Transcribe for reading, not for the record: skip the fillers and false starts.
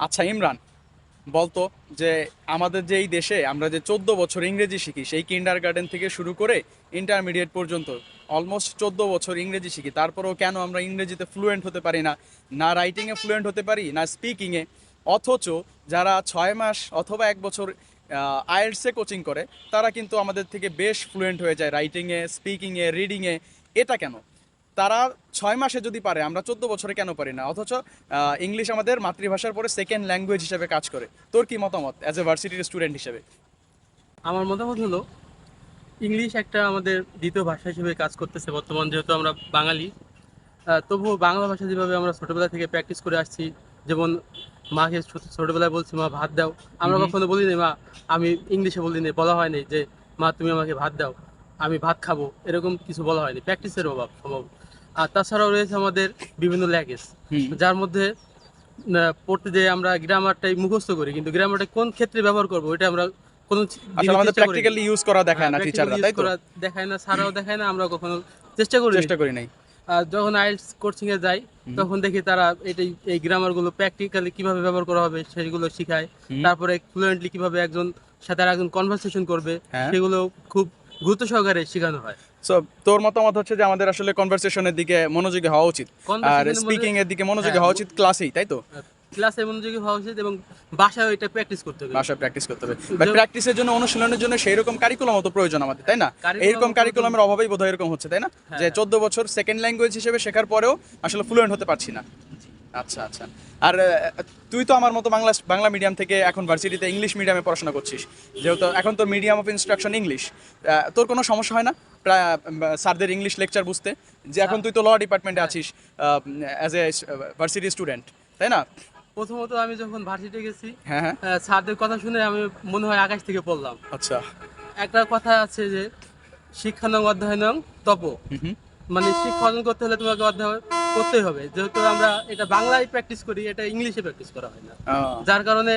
আচ্ছা ইমরান, বলতো যে আমাদের যে এই দেশে আমরা যে 14 বছর ইংরেজি শিখি, সেই কিন্ডার গার্ডেন থেকে শুরু করে ইন্টারমিডিয়েট পর্যন্ত অলমোস্ট 14 বছর ইংরেজি শিখি, তারপরেও কেন আমরা ইংরেজিতে ফ্লুয়েন্ট হতে পারি না? না রাইটিংয়ে ফ্লুয়েন্ট হতে পারি, না স্পিকিংয়ে। অথচ যারা 6 মাস অথবা 1 বছর আইএলটিএসে কোচিং করে, তারা কিন্তু আমাদের থেকে বেশ ফ্লুয়েন্ট হয়ে যায় রাইটিংয়ে, স্পিকিংয়ে, রিডিংয়ে। এটা কেন? তারা 6 মাসে যদি পারে, আমরা 14 বছরে কেন পারি না? অথচ ইংলিশ আমাদের মাতৃভাষার পরে সেকেন্ড ল্যাঙ্গুয়েজ হিসেবে কাজ করে। তোর কি মতামত অ্যাজ এ ভার্সিটির স্টুডেন্ট হিসেবে? আমার মতামত হলো ইংলিশ একটা আমাদের দ্বিতীয় ভাষা হিসেবে কাজ করতেছে বর্তমান, যেহেতু আমরা বাঙালি। তবুও বাংলা ভাষা যেভাবে আমরা ছোটবেলা থেকে প্র্যাকটিস করে আসছি, যেমন মাকে ছোটবেলায় বলছি মা ভাত দাও, আমরা কখনো বলি নি মা, আমি ইংলিশে বলি নি, বলা হয়নি যে মা তুমি আমাকে ভাত দাও, আমি ভাত খাবো, এরকম কিছু বলা হয়নি, প্র্যাকটিসের অভাব সম্ভব। আর তাছাড়াও রয়েছে আমাদের বিভিন্ন ল্যাঙ্গুয়েজ, হুম। যার মধ্যে পড়তে যে আমরা গ্রামারটাই মুখস্থ করি, কিন্তু গ্রামারটা কোন ক্ষেত্রে ব্যবহার করবো এটা আমরা কোনো আসলে আমাদের চেষ্টা করি না। প্র্যাকটিক্যালি ইউজ করা দেখায় হ্যাঁ, না প্র্যাকটিক্যাল টিচাররা, ইউজ তাই তো? করা দেখায় না, স্যাররাও দেখায় না, আমরা কখনো চেষ্টা করি চেষ্টা করি নাই। আর যখন আইএলটিএস কোচিং এ যাই হুম। তখন দেখি তারা এই গ্রামার গুলো প্র্যাকটিক্যালি কিভাবে ব্যবহার করা হবে সেগুলো শিখায়। হুম। তারপরে ফ্লুয়েন্টলি কিভাবে একজন সাথে আর একজন কনভারসেশন করবে হ্যাঁ। সেগুলো খুব গুরুত্ব সহকারে শেখানো হয়। সো তোর মতামত হচ্ছে যে আমাদের আসলে কনভারসেশনের দিকে মনোযোগী হওয়া উচিত, আর কনভারসেশনের মধ্যে স্পিকিং এর দিকে মনোযোগী হ্যাঁ, হওয়া উচিত ক্লাসেই, তাই তো? ক্লাসে মনোযোগী হওয়া উচিত এবং বাসায় এটা প্র্যাকটিস করতে হবে। ভাষা প্র্যাকটিস করতে হবে, বাট যে- প্র্যাকটিসের জন্য, অনুশীলনের জন্য সেই রকম কারিকুলাম তো প্রয়োজন আমাদের, তাই না? কারিকুলাম এইরকম প্রয়োজন। কারিকুলামের অভাবেই বোধহয় এরকম হচ্ছে, তাই না? হ্যাঁ, যে 14 বছর সেকেন্ড ল্যাঙ্গুয়েজ হিসেবে শেখার পরেও আসলে ফ্লুয়েন্ট হতে পারছি না। আচ্ছা আচ্ছা। আর তুই তো আমার মতো বাংলা বাংলা মিডিয়াম থেকে এখন ভার্সিটিতে ইংলিশ মিডিয়ামে পড়াশোনা করছিস, যেহেতু এখন তোর মিডিয়াম অফ ইনস্ট্রাকশন ইংলিশ, তোর কোনো সমস্যা হয় না প্রায় স্যারদের ইংলিশ লেকচার বুঝতে? যে এখন তুই তো ল ডিপার্টমেন্টে হ্যাঁ। আছিস অ্যাজ এ ভার্সিটি স্টুডেন্ট, তাই না? প্রথমত আমি যখন ভার্সিটি গেছি, হ্যাঁ হ্যাঁ। স্যারদের কথা শুনে আমি মনে হয় আকাশ থেকে পড়লাম। আচ্ছা। একটা কথা আছে যে শিক্ষানং অধ্যয়নং তপ, হুম হুম। মানে শিক্ষা অর্জন করতে হলে তোমাকে অধ্যয়ন করতেই হবে। যেহেতু আমরা এটা বাংলায় প্র্যাকটিস করি, এটা ইংলিশে প্র্যাকটিস করা হয় না, আহ, যার কারণে